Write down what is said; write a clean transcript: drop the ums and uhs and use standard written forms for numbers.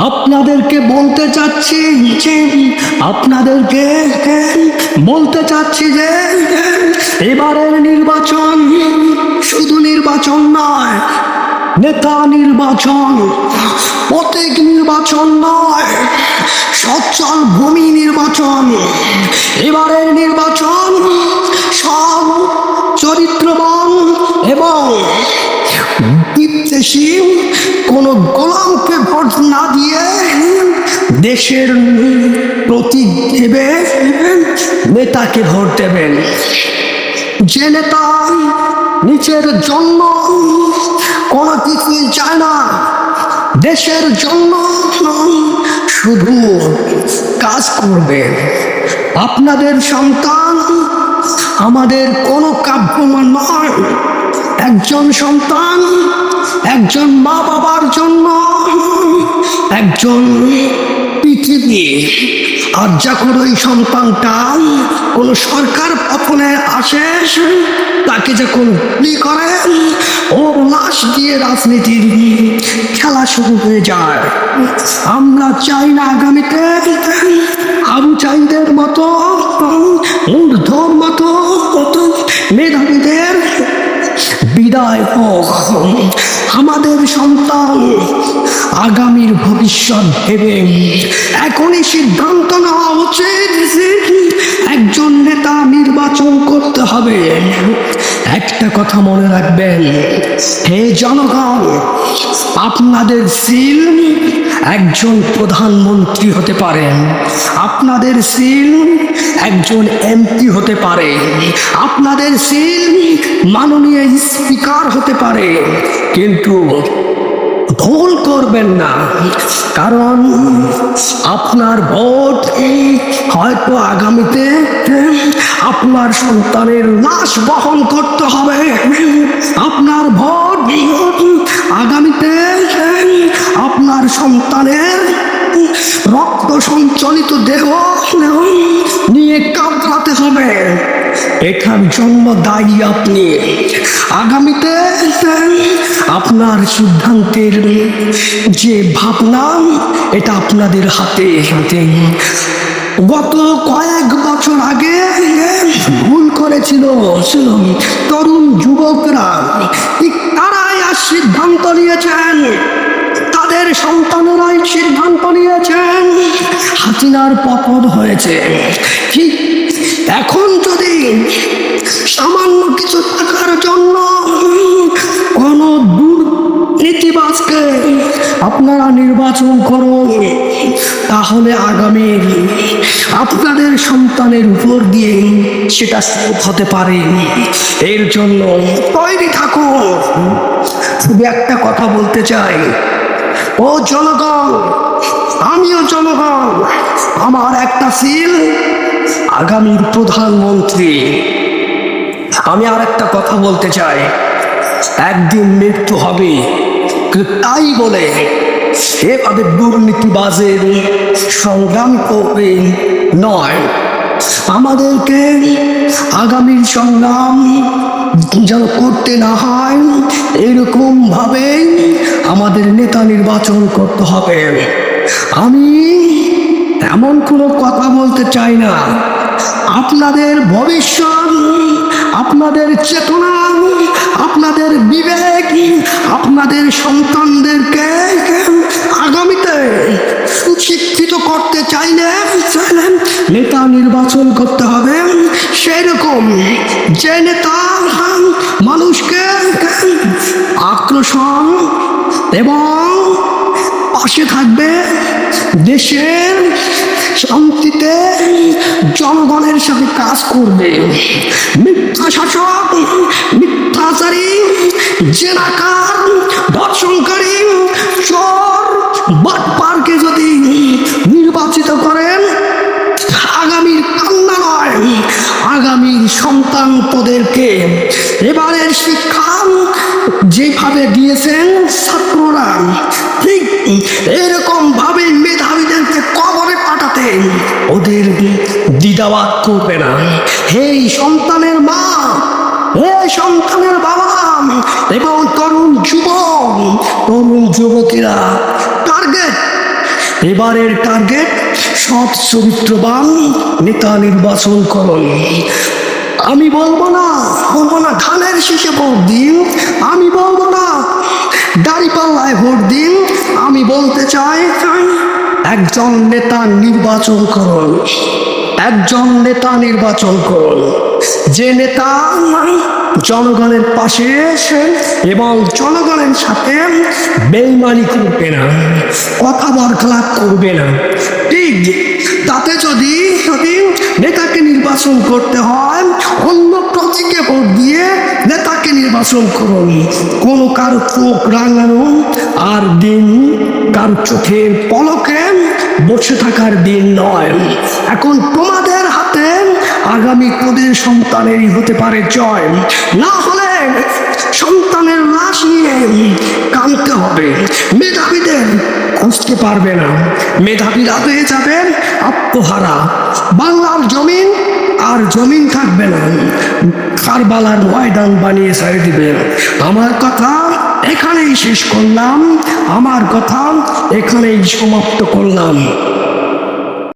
আপনাদেরকে বলতে চাচ্ছি যে এবারের নির্বাচন শুধু নির্বাচন নয়, নেতা নির্বাচন, প্রতীক নির্বাচন নয়, সচ্ছল ভূমি নির্বাচন। এবারের নির্বাচন সব চরিত্রবান এবং বিদ্বেষী কোনো গোলামকে ভোট না দিয়ে দেশের প্রতীক দেবে, নেতাকে ভোট দেবেন। যে নেতা নিজের জন্য কোনো কিছুই চায় না, দেশের জন্য শুধু কাজ করবে। আপনাদের সন্তান আমাদের কোনো কাব্য নয়। একজন সন্তান একজন মা বাবার জন্য একজন পৃথিবী। আর যখন ওই সন্তানটা কোনো সরকার পতনে আসে, তাকে যখন গুলি করে, ওর লাশ দিয়ে রাজনীতির খেলা শুরু হয়ে যায়। আমরা চাই না আগামীতে আবু সাঈদের মতো ঊর্ধ্বর মতো মেধাবীদের বিদায় হোক। আমাদের সন্তান আগামীর ভবিষ্যৎ ভেবে এখনই সিদ্ধান্ত নেওয়া উচিত। একজন নেতা নির্বাচন করতে হবে। একটা কথা মনে রাখবেন, হে জনগণ, আপনাদের সিল একজন প্রধানমন্ত্রী হতে পারেন, আপনাদের সিল একজন এমপি হতে পারে, আপনাদের সিল মাননীয় স্পিকার হতে পারে। কিন্তু ভুল করবেন না, কারণ আপনার ভোট হয়তো আগামীতে আপনার সন্তানের লাশ বহন করতে হবে। আপনার ভোট আগামীতে আপনার সন্তানের রক্ত সঞ্চালিত দেহ নিয়ে কাঁদতে হবে। এটার জন্য দায়ী আপনি। আগামীতে আপনার সিদ্ধান্তের যে ভাবনা, এটা আপনাদের হাতে। গত কয়েক বছর আগে ভুল করেছিল তরুণ যুবকরা, তারাই আর সিদ্ধান্ত নিয়েছেন, তাদের সন্তানেরাই সিদ্ধান্ত নিয়েছেন। হাসিনার পতন হয়েছে। ঠিক এখন যদি সামান্য কিছু টাকার জন্য কোনো দুর্নীতিবাজকে আপনারা নির্বাচন করুন, তাহলে আগামী আপনাদের সন্তানের উপর দিয়ে সেটা হতে পারে। এর জন্য তৈরি থাকুন। শুধু একটা কথা বলতে চাই, ও জনগণ, আমিও জনগণ, আমার একটা সিল আগামীর প্রধানমন্ত্রী। আমি আর একটা কথা বলতে চাই, একদিন মৃত্যু হবে, তাই বলে এভাবে দুর্নীতিবাজের সংগ্রাম করবে নয়। আমাদেরকে আগামীর সংগ্রাম যেন করতে না হয়, এরকম ভাবে আমাদের নেতা নির্বাচন করতে হবে। আমি এমন কোনো কথা বলতে চাই না। আপনাদের ভবিষ্যৎ, আপনাদের চেতনা, আপনাদের বিবেক, আপনাদের সন্তানদেরকে আগামীতে সুশিক্ষিত করতে চাইলে নেতা নির্বাচন করতে হবে। সেরকম যে নেতা মানুষকে আকর্ষণ এবং পাশে থাকবে, দেশের শান্তিতে জনগণের সাথে কাজ করবে। মিথ্যা শাসক, মিথ্যাচারী, জেনাকার, ধর্ষণকারী, চোর, বাটপারকে যদি নির্বাচিত করেন, আগামীর কান্না নয়, আগামীর সন্তানদেরকে এবারের শিক্ষা যেভাবে দিয়েছেন ছাত্ররা, ঠিক এরকম ভাবে মেধাবীদেরকে কবরে পাঠাতে ওদের দ্বিধাবোধ করবে না। হে সন্তানের মা, হে সন্তানের বাবা এবং তরুণ যুবকেরা, টার্গেট এবারের টার্গেট সৎ চরিত্রবান নেতা নির্বাচন করুন। আমি বলবো না ধানের শীষে ভোট দিন, আমি বলবো না দাঁড়িপাল্লায় ভোট দিন, আমি বলতে চাই একজন নেতা নির্বাচন করুন, একজন নেতা নির্বাচন করুন, যে নেতা জনগণের পাশে এসে এবং জনগণের সাথে বেইমানি করবে না, কথা বরখলাপ করবে না। ঠিক তাতে যদি নেতাকে নির্বাচন করতে হয়, অন্য প্রতীকে ভোট দিয়ে নেতাকে নির্বাচন করুন। কোনো কারো চোখ রাঙানো আর দিন, কারো চোখের পলকে বসে থাকার দিন নয়। এখন তোমাদের হাতে আগামী তোদের সন্তানেরই হতে পারে জয়, না হলে সন্তানের লাশ নিয়ে কাঁদতে হবে। মেধাবীদের খুঁজতে পারবে না, মেধাবীরা হয়ে যাবেন আত্মহারা। বাংলার জমিন আর জমিন থাকবে না, কারবালার ময়দান বানিয়ে ছেড়ে দিবেন। আমার কথা এখানেই শেষ করলাম, আমার কথা এখানেই সমাপ্ত করলাম।